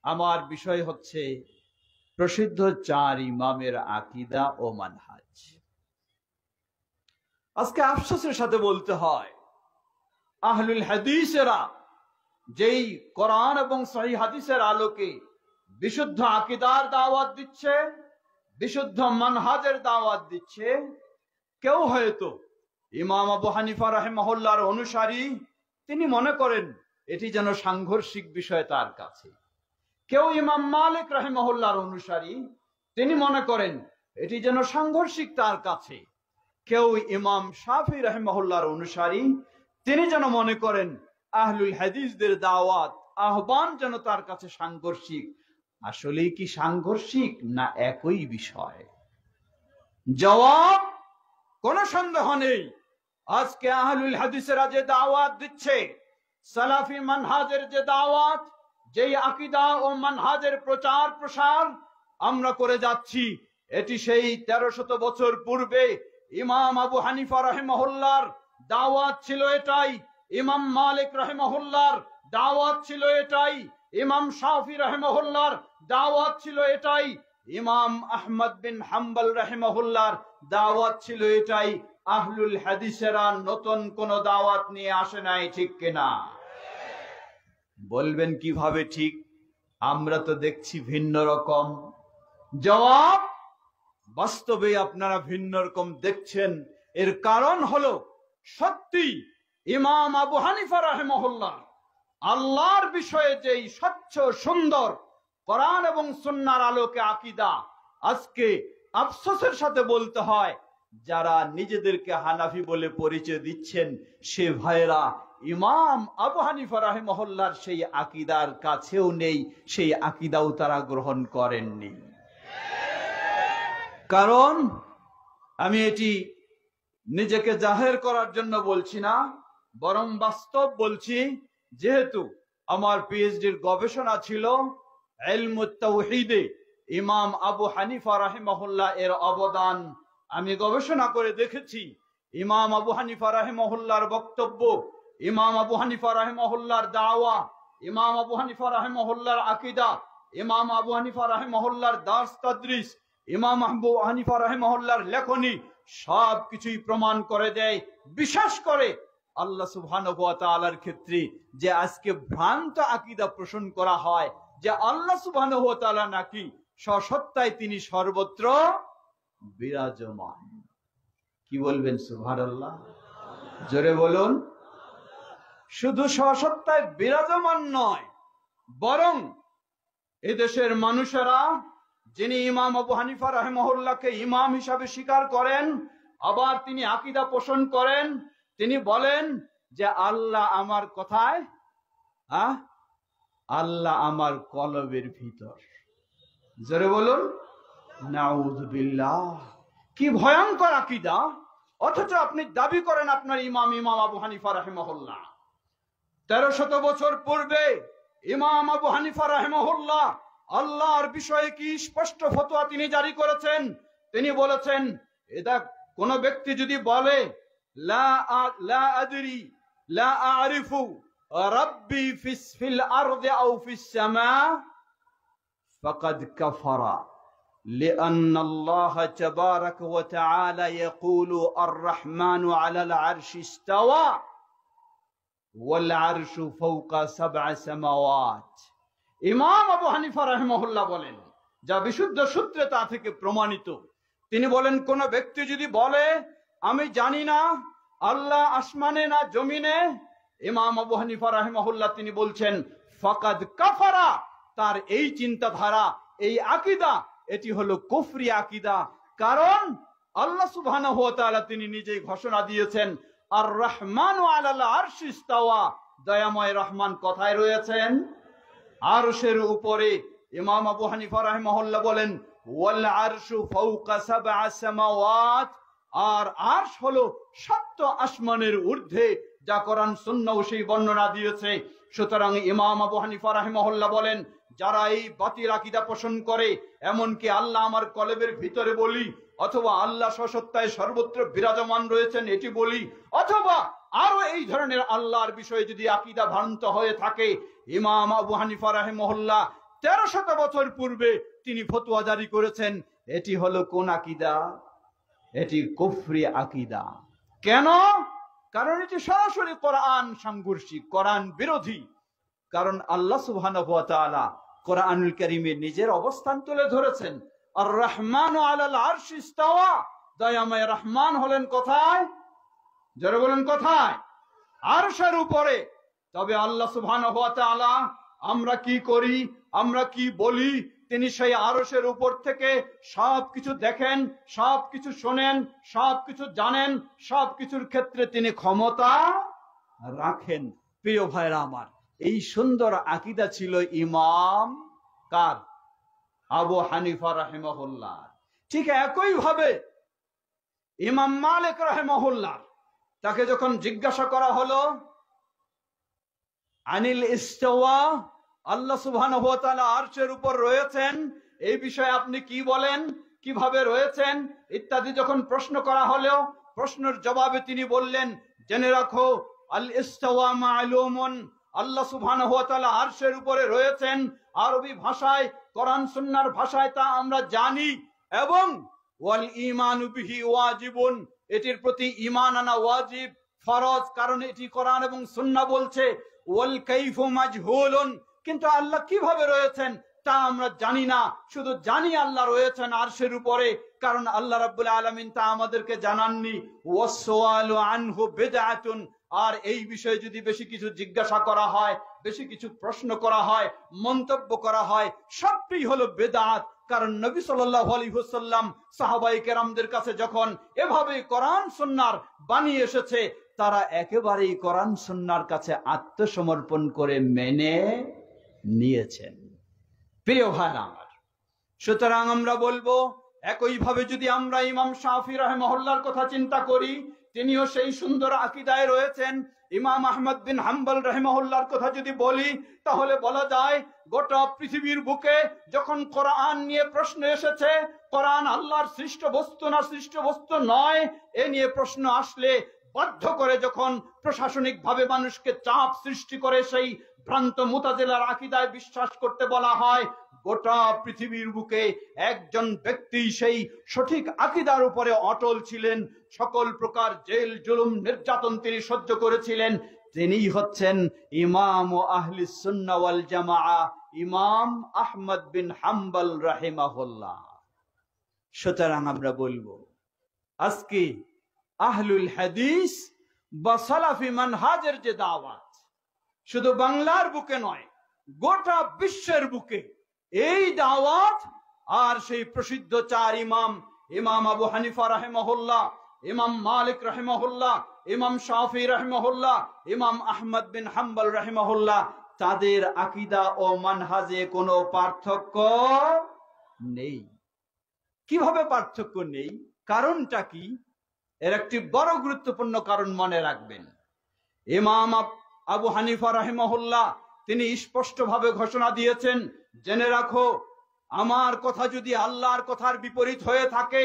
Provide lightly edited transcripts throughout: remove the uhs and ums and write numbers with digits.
আমার বিষয় হচ্ছে প্রসিদ্ধ চার ইমামের আকীদা ও মানহাজ। আজকে আফসোসের সাথে বলতে হয়, আহলুল হাদিসেরা যেই কোরআন এবং সহিহ হাদিসের আলোকে বিশুদ্ধ আকীদার দাওয়াত দিচ্ছে, বিশুদ্ধ মানহাজের দাওয়াত দিচ্ছে, কেউ হয়তো ইমাম আবু হানিফা রাহিমাহুল্লাহর অনুসারী, তিনি মনে করেন এটি যেন সাংঘর্ষিক বিষয় তার কাছে। কেউ ইমাম মালিক রাহিমাহুল্লাহর অনুসারী, তিনি মনে করেন এটি যেন সাংঘর্ষিক তার কাছে। কেউ ইমাম শাফি রাহিমাহুল্লাহর অনুসারী, তিনি যেন মনে করেন আহলুল হাদিসদের দাওয়াত আহ্বান যেন তার কাছে সাংঘর্ষিক। আসলেই কি সাংঘর্ষিক না একই বিষয়? জবাব, কোন সন্দেহ নেই। আজকে আহলুল হাদিসেরা যে দাওয়াত দিচ্ছে, সালাফি মানহাজের যে দাওয়াত, যেই আকীদা ও মানহাজের প্রচার প্রসার আমরা করে যাচ্ছি, এটি সেই 1300 বছর পূর্বে ইমাম আবু হানিফা রাহিমাহুল্লাহর দাওয়াত ছিল এটাই, ইমাম মালিক রাহিমাহুল্লাহর দাওয়াত ছিল এটাই, ইমাম শাফি রাহিমাহুল্লাহর দাওয়াত ছিল এটাই, ইমাম আহমদ বিন হাম্বল রাহিমাহুল্লাহর দাওয়াত ছিল এটাই। আহলুল হাদিসেরা নতুন কোন দাওয়াত নিয়ে আসে নাই, ঠিক কিনা? বলবেন কিভাবে ঠিক? আমরা তো দেখছি ভিন্ন রকম। জবাব, বাস্তবে আপনারা ভিন্ন রকম দেখছেন। এর কারণ হলো, সত্যি ইমাম আবু হানিফা রাহিমাহুল্লাহ আল্লাহর বিষয়ে যেই স্বচ্ছ সুন্দর কোরআন এবং সুন্নাহর আলোকে আকীদা, আজকে আফসোসের সাথে বলতে হয় যারা নিজেদেরকে হানাফি বলে পরিচয় দিচ্ছেন, সে ভাইরা ইমাম আবু হানিফা রাহিমাহুল্লাহর সেই আকীদার কাছেও নেই, সেই আকীদাও তারা গ্রহণ করেননি। কারণ আমি এটি নিজেকে জাহের করার জন্য বলছি না, বরং বাস্তব বলছি। যেহেতু আমার পিএইচডির গবেষণা ছিল ইলমুত তাওহীদে, ইমাম আবু হানিফা রাহিমাহুল্লাহ এর অবদান আমি গবেষণা করে দেখেছি। ইমাম আবু হানিফা রাহিমাহুল্লাহর বক্তব্য, ইমাম আবু হানিফা রাহিমাহুল্লাহর দাওয়া, ইমাম আবু হানিফা রাহিমাহুল্লাহর আকীদা, ইমাম আবু হানিফা রাহিমাহুল্লাহর দার্স তাদরিস, ইমাম আবু হানিফা রাহিমাহুল্লাহর লেখনী, সব কিছুই প্রমাণ করে দেয়, বিশেষ করে আল্লাহ সুবহানাহু ওয়া তাআলার ক্ষেত্রে যে আজকে ভ্রান্ত আকীদা পোষণ করা হয় যে আল্লাহ সুবহানাহু ওয়া তাআলা নাকি স্বসত্তায় তিনি সর্বত্র বিরাজমান। কি বলবেন সুবহানাল্লাহ? জোরে বলুন। শুধু স্বসত্তায় বিরাজমান নয়, বরং এদেশের মানুষেরা যিনি ইমাম আবু হানিফা রাহিমাহুল্লাহকে ইমাম হিসাবে স্বীকার করেন, আবার তিনি আকীদা পোষণ করেন, তিনি বলেন যে আল্লাহ আমার কথায়, আল্লাহ আমার কলবের ভিতর। জোরে বলুন নাউযুবিল্লাহ। কি ভয়ঙ্কর আকীদা! অথচ আপনি দাবি করেন আপনার ইমাম আবু হানিফা রাহিমাহুল্লাহ। 1300 বছর পূর্বে ইমাম আবু হানিফা রাহিমাহুল্লাহ আল্লাহর বিষয়ে কি স্পষ্ট ফতোয়া তিনি জারি করেছেন। তিনি বলেছেন, এটা কোন ব্যক্তি যদি বলে লা আদরি লা আরিফু রাব্বি ফিল আরদি আও ফিস সামা ফাকাদ কাফারা লিআন্না আল্লাহ তাবারাকা ওয়া তাআলা ইয়াকুলু আর-রাহমানু আলাল আরশি ইসতাওয়া ওয়াল আরশু ফাওকা সাব'a সামাওয়াত। ইমাম আবু হানিফা রাহিমাহুল্লাহ বলেন, যা বিশুদ্ধ সূত্রে তা থেকে প্রমাণিত, তিনি বলেন কোন ব্যক্তি যদি বলে আমি জানি না আল্লাহ আসমানে না জমিনে, ইমাম আবু হানিফা রাহিমাহুল্লাহ তিনি বলছেন ফাকাদ কাফারা, তার এই চিন্তাধারা, এই আকীদা, এটি হলো কুফরি আকীদা। কারণ আল্লাহ সুবহানাহু ওয়া তাআলা তিনি নিজেই ঘোষণা দিয়েছেন আর রহমানু আলাল আরশি ইসতাওয়া, দয়াময় রহমান কোথায় রয়েছেন? আরশের উপরে। ইমাম আবু হানিফা রাহিমাহুল্লাহ বলেন ওয়াল আরশু ফাওকা সাব'a সামাওয়াত, আর আরশ হলো 7 আসমানের ঊর্ধ্বে, যা কোরআন সুন্নাহ সেই বর্ণনা দিয়েছে। সুতরাং ইমাম আবু হানিফা রাহিমাহুল্লাহ বলেন, যারা এই বাতিল আকীদা পোষণ করে, এমনকি আল্লাহ আমার কলবের ভিতরে বলি, অথবা আল্লাহ স্বসত্তায় সর্বত্র বিরাজমান রয়েছেন এটি বলি, অথবা আরো এই ধরনের আল্লাহর বিষয়ে যদি আকীদা ভ্রান্ত হয়ে থাকে, ইমাম আবু হানিফা রাহিমাহুল্লাহ 1300 বছর পূর্বে তিনি ফতোয়া জারি করেছেন। এটি হলো কোন আকীদা? এটি কুফরি আকীদা। কেন? কারণ এটি সরাসরি কোরআন সাংঘর্ষিক, কোরআন বিরোধী। কারণ আল্লাহ সুবহানাহু ওয়া তাআলা কোরআনুল কারীমে নিজের অবস্থান তুলে ধরেছেন, আর রহমানু আলাল আরশি ইস্তাওয়া, দয়াময় রহমান হলেন কোথায়? যারা বলেন কোথায়? আরশের উপরে। তবে আল্লাহ সুবহানাহু ওয়া তাআলা আমরা কি করি, আমরা কি বলি, তিনি সেই আরশের উপর থেকে সবকিছু দেখেন, সবকিছু শোনেন, সবকিছু জানেন, সবকিছুর ক্ষেত্রে তিনি ক্ষমতা রাখেন। প্রিয় ভাইরা আমার, এই সুন্দর আকীদা ছিল ইমাম কার? আবু হানিফা রাহিমাহুল্লাহ। ঠিক একই ভাবে ইমাম মালিক রাহিমাহুল্লাহ, তাকে যখন জিজ্ঞাসা করা হলো আনিল ইস্তাওয়া, আল্লাহ সুবহানাহু ওয়া তাআলা আরশের উপর রয়েছেন, এই বিষয়ে আপনি কি বলেন, কিভাবে রয়েছেন ইত্যাদি যখন প্রশ্ন করা হলো, প্রশ্নের জবাবে তিনি বললেন, জেনে রাখো আল ইস্তাওয়া মা'লুমুন, আল্লাহ সুবহানাহু ওয়া তাআলা আরশের উপরে রয়েছেন। আরবি ভাষায়, কোরআন সুন্নাহর ভাষায় তা আমরা জানি, এবং ওয়াল ঈমানু বিহি ওয়াজিবুন, এটির প্রতি ঈমান আনা ওয়াজিব, ফরজ, কারণ এটি কোরআন এবং সুন্নাহ বলছে। ওয়াল কাইফু মাজহুলুন, কিন্তু আল্লাহ কিভাবে রয়েছেন তা আমরা জানি না, শুধু জানি আল্লাহ রয়েছেন আরশের উপরে, কারণ আল্লাহ রাব্বুল আলামিন তা আমাদেরকে জানাননি। ওয়াসওয়ালু আনহু বিদআতুন, আর এই বিষয়ে যদি বেশি কিছু জিজ্ঞাসা করা হয়, বেশি কিছু প্রশ্ন করা হয়, মন্তব্য করা হয়, সবই হলো বেদাত। কারণ নবী সাল্লাল্লাহু আলাইহি ওয়াসাল্লাম সাহাবায়ে কেরামদের কাছে যখন এভাবে কোরআন সুন্নাহর বাণী এসেছে, তারা একেবারেই কোরআন সুন্নাহর কাছে আত্মসমর্পণ করে মেনে নিয়েছেন। প্রিয় ভাইরা আমার, সুতরাং আমরা বলবো, একইভাবে যদি আমরা ইমাম শাফি রাহিমাহুল্লাহর কথা চিন্তা করি, তিনিও সেই সুন্দর আকীদায় রয়েছেন। ইমাম আহমদ বিন হাম্বল রাহিমাহুল্লাহর কথা যদি বলি, তাহলে বলা যায় গোটা পৃথিবীর বুকে যখন কোরআন নিয়ে প্রশ্ন এসেছে, কোরআন আল্লাহর সৃষ্ট বস্তু না সৃষ্ট বস্তু নয়, এ নিয়ে প্রশ্ন আসলে বাধ্য করে যখন প্রশাসনিক ভাবে মানুষকে চাপ সৃষ্টি করে সেই ভ্রান্ত মুতাজিলার আকীদায় বিশ্বাস করতে বলা হয়, গোটা পৃথিবীর বুকে একজন ব্যক্তি সেই সঠিক আকীদার উপরে অটল ছিলেন, সকল প্রকার জেল জুলুম নির্যাতন তিনি সহ্য করেছিলেন। তিনিই হচ্ছেন ইমাম ও আহলিস সুন্নাহ ওয়াল জামাআহ, ইমাম আহমদ বিন হাম্বল রাহিমাহুল্লাহ। সুতরাং আমরা বলবো, আজকে আহলুল হাদিস বা সালাফি মানহাজের যে দাওয়াত, শুধু বাংলার বুকে নয়, গোটা বিশ্বের বুকে এই দাওয়াত, আর সেই প্রসিদ্ধ চার ইমাম, ইমাম আবু হানিফা রাহিমাহুল্লাহ, ইমাম মালিক রাহিমাহুল্লাহ, ইমাম শাফি রাহিমাহুল্লাহ, ইমাম আহমদ বিন হাম্বল রাহিমাহুল্লাহ, তাদের আকীদা ও মানহাজে কোনো পার্থক্য নেই। কিভাবে পার্থক্য নেই? কারণটা কি? এর একটি বড় গুরুত্বপূর্ণ কারণ মনে রাখবেন। ইমাম আবু হানিফা রাহিমাহুল্লাহ তিনি স্পষ্টভাবে ঘোষণা দিয়েছেন, জেনে রাখো, আমার কথা যদি আল্লাহর কথার বিপরীত হয়ে থাকে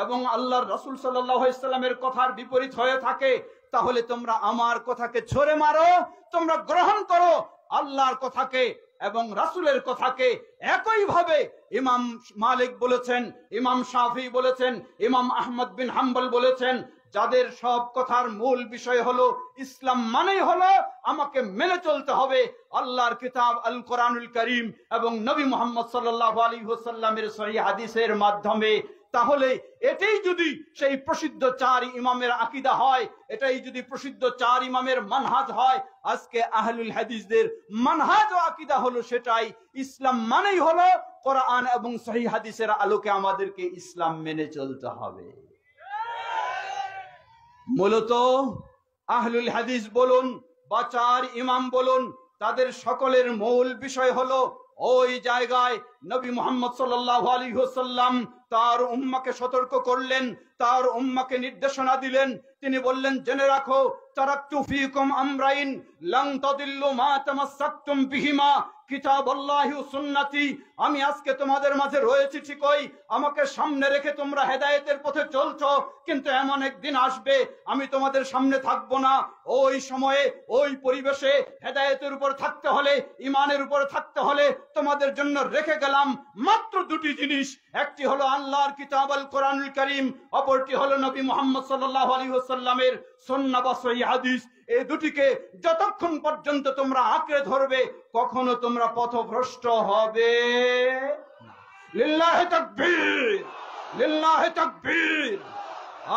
এবং আল্লাহর রাসূল সাল্লাল্লাহু আলাইহি ওয়াসাল্লামের কথার বিপরীত হয়ে থাকে, তাহলে তোমরা আমার কথাকে ছুঁড়ে মারো, তোমরা গ্রহণ করো আল্লাহর কথাকে এবং রাসূলের কথাকে। একই ভাবে ইমাম মালিক বলেছেন, ইমাম শাফি বলেছেন, ইমাম আহমদ বিন হাম্বল বলেছেন, যাদের সব কথার মূল বিষয় হলো ইসলাম মানেই হলো আমাকে মেনে চলতে হবে আল্লাহর কিতাব আল কোরআনুল কারীম এবং নবী মুহাম্মদ সাল্লাল্লাহু আলাইহি ওয়াসাল্লামের সহিহ হাদিসের মাধ্যমে। তাহলে এটাই যদি সেই প্রসিদ্ধ চার ইমামের আকীদা হয়, এটাই যদি প্রসিদ্ধ চার ইমামের মানহাজ হয়, আজকে আহলুল হাদিসদের মানহাজ ও আকীদা হলো সেটাই, ইসলাম মানেই হলো কোরআন এবং সহিহ হাদিসের আলোকে আমাদেরকে ইসলাম মেনে চলতে হবে। মূলত আহলুল হাদিস বলুন বা চার ইমাম বলুন, তাদের সকলের মূল বিষয় হলো ওই জায়গায় নবী মুহাম্মদ সাল্লাল্লাহু আলাইহি ওয়াসাল্লাম তার উম্মাহকে সতর্ক করলেন, তার উম্মাহকে নির্দেশনা দিলেন। তিনি বললেন, জেনে রাখো, তারাকতু ফীকুম আমরাইন লান তাদিল্লু মা তামাসসাকতুম বিহিমা কিতাবাল্লাহি ওয়া সুন্নতি। আমি আজকে তোমাদের মাঝে রয়েছি ঠিকই, আমাকে সামনে রেখে তোমরা হেদায়েতের পথে চলছো, কিন্তু এমন একদিন আসবে আমি তোমাদের সামনে থাকবো না। ওই সময়ে ওই পরিবেশে হেদায়েতের উপর থাকতে হলে, ঈমানের উপর থাকতে হলে তোমাদের জন্য রেখে গেলাম মাত্র দুটি জিনিস। একটি হলো আল্লাহর কিতাব আল কোরআনুল কারীম, অপরটি হলো নবী মুহাম্মদ সাল্লাল্লাহু আলাইহি ওয়াসাল্লামের সুন্নাহ বা সহিহ হাদিস। এই দুটিকে যতক্ষণ পর্যন্ত তোমরা আঁকড়ে ধরবে কখনো তোমরা পথভ্রষ্ট হবে না। লিল্লাহি তাকবীর, লিল্লাহি তাকবীর।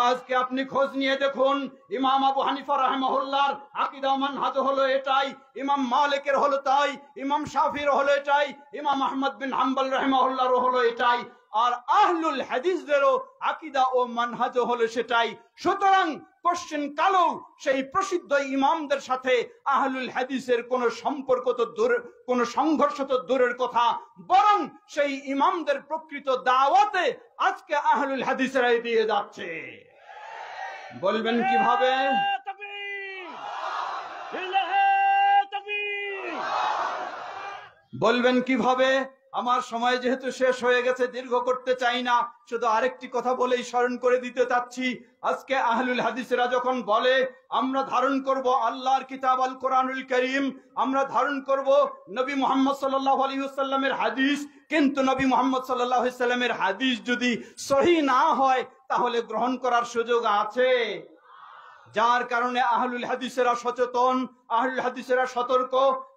আজকে আপনি খোঁজ নিয়ে দেখুন, ইমাম আবু হানিফা রাহিমাহুল্লাহর আকীদা মানহাজ হলো এটাই, ইমাম মালিকের হলো তাই, ইমাম শাফির হলো এটাই, ইমাম আহমদ বিন হাম্বল রাহিমাহুল্লাহর হলো এটাই, আর আহলুল হাদিসদেরও আকীদা ও মানহাজ হলো সেটাই। সুতরাং কোশ্চেন কালো সেই প্রসিদ্ধ ইমামদের সাথে আহলুল হাদিসের কোন সম্পর্ক তো দূর, কোন সংঘর্ষ তো দূরের কথা, বরং সেই ইমামদের প্রকৃত দাওয়াতে আজকে আহলুল হাদিসেরাই দিয়ে যাচ্ছে। বলবেন কিভাবে? বলবেন কিভাবে? আমার সময় যেহেতু শেষ হয়ে গেছে, দীর্ঘ করতে চাই না, শুধু আরেকটি কথা বলেই স্মরণ করে দিতে চাচ্ছি। আজকে আহলুল হাদিসেরা যখন বলে আমরা ধারণ করব আল্লাহর কিতাব আল কোরআনুল কারীম, আমরা ধারণ করব নবী মুহাম্মদ সাল্লাল্লাহু আলাইহি ওয়াসাল্লামের হাদিস, কিন্তু নবী মুহাম্মদ সাল্লাল্লাহু আলাইহি ওয়াসাল্লামের হাদিস যদি সহিহ না হয় তাহলে গ্রহণ করার সুযোগ আছে? যার কারণে আহলুল হাদিসেরা সচেতন, আহলুল হাদিসেরা সতর্ক।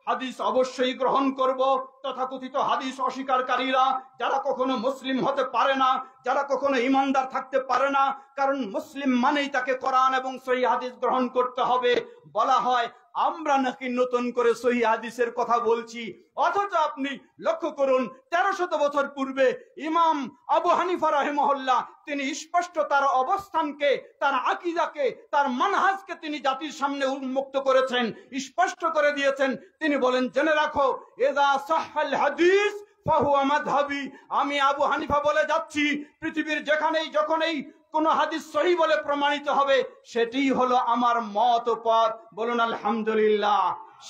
হাদিস অবশ্যই গ্রহণ করব। তথাকথিত হাদিস অস্বীকারীরা যারা কখনো মুসলিম হতে পারে না, যারা কখনো ইমানদার থাকতে পারে না, কারণ মুসলিম মানেই তাকে কোরআন এবং সহিহ হাদিস গ্রহণ করতে হবে, বলা হয় আমরা নাকি নতুন করে সহিহ হাদিসের কথা বলছি। অথচ আপনি লক্ষ্য করুন 1300 বছর পূর্বে ইমাম আবু হানিফা রাহিমাহুল্লাহ তিনি স্পষ্ট তার অবস্থানকে, তার আকীদাকে, তার মানহাজকে তিনি জাতির সামনে উন্মুক্ত করেছেন, স্পষ্ট করে দিয়েছেন। তিনি বলেন, জেনে রাখো ইযা সাহহাল হাদিস ফাহুয়া মাযহাবি। আমি আবু হানিফা বলে যাচ্ছি, পৃথিবীর যেখানেই যখনই কোন হাদিস সহিহ বলে প্রমাণিত হবে সেটিই হলো আমার মত ও পথ। বলুন আলহামদুলিল্লাহ।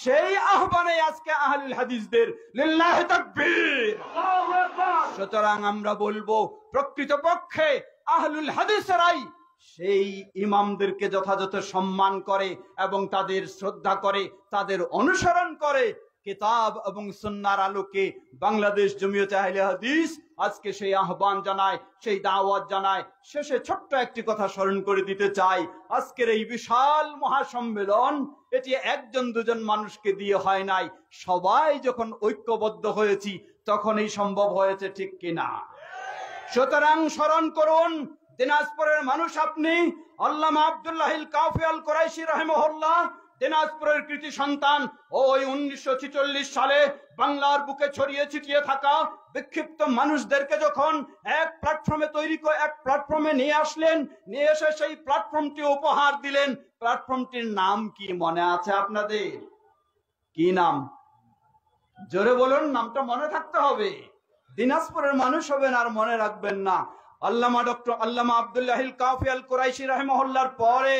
সেই আহ্বানে আজকে আহলুল হাদিসদের লিল্লাহি তাকবীর। সুতরাং আমরা বলবো প্রকৃতপক্ষে আহলুল হাদিসেরাই সেই ইমামদেরকে যথাযথ সম্মান করে এবং তাদের শ্রদ্ধা করে, তাদের অনুসরণ করে। কিতাব এবং সুন্নাহর আলোকে বাংলাদেশ জমিয়তে আহলে হাদিস আজকে সেই আহ্বান জানায়, সেই দাওয়াত জানায়। শেষে ছোট্ট একটি কথা স্মরণ করে দিতে চাই। আজকের এই বিশাল মহাসম্মেলন এটি একজন দুজন মানুষকে দিয়ে হয় নাই, সবাই যখন ঐক্যবদ্ধ হয়েছি তখনই সম্ভব হয়েছে, ঠিক কিনা? সুতরাং স্মরণ করুন, দিনাজপুরের মানুষ আপনি, আল্লামা আব্দুল্লাহিল কাফি আল কুরাইশি রাহিমাহুল্লাহ দিনাজপুরের কৃতি সন্তান। ওই 1946 সালে বাংলার বুকে ছড়িয়ে ছিটিয়ে থাকা বিক্ষিপ্ত মানুষদেরকে যখন এক প্ল্যাটফর্মে তৈরি করে এক প্ল্যাটফর্মে নিয়ে আসলেন, নিয়ে এসে সেই প্ল্যাটফর্মটি উপহার দিলেন। প্ল্যাটফর্মটির নাম কি মনে আছে আপনাদের? কি নাম? জোরে বলুন, নামটা মনে থাকতে হবে। দিনাজপুরের মানুষ হবেন আর মনে রাখবেন না। আল্লামা ডক্টর আল্লামা আব্দুল্লাহিল কাফি আল কুরাইশি রাহিমাহুল্লাহর পরে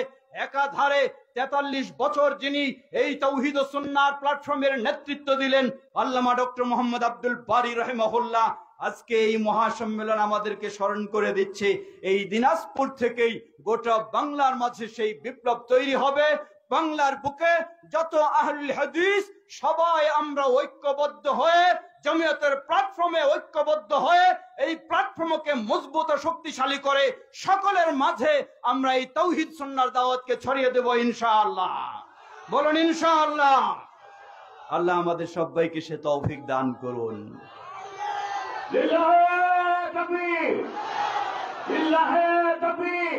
একাধারে 43 বছর যিনি এই তাওহীদ ও সুন্নাহর প্ল্যাটফর্মের নেতৃত্ব দিলেন, আল্লামা ডক্টর মোহাম্মদ আব্দুল বারী রাহিমাহুল্লাহ। আজকে এই মহাসম্মেলন আমাদেরকে স্মরণ করে দিচ্ছে এই দিনাজপুর থেকেই গোটা বাংলার মাঝে সেই বিপ্লব তৈরি হবে। বাংলার বুকে যত আহলুল হাদিস সবাই আমরা ঐক্যবদ্ধ হয়ে জমিয়তের প্ল্যাটফর্মে ঐক্যবদ্ধ হয়ে এই প্ল্যাটফর্মকে মজবুত ও শক্তিশালী করে সকলের মাঝে আমরা এই তাওহীদ সুন্নাহর দাওয়াতকে ছড়িয়ে দেব ইনশাআল্লাহ। বলুন ইনশাআল্লাহ। আল্লাহ আমাদের সবাইকে সে তৌফিক দান করুন। লিল্লাহি তাকবীর, লিল্লাহি তাকবীর।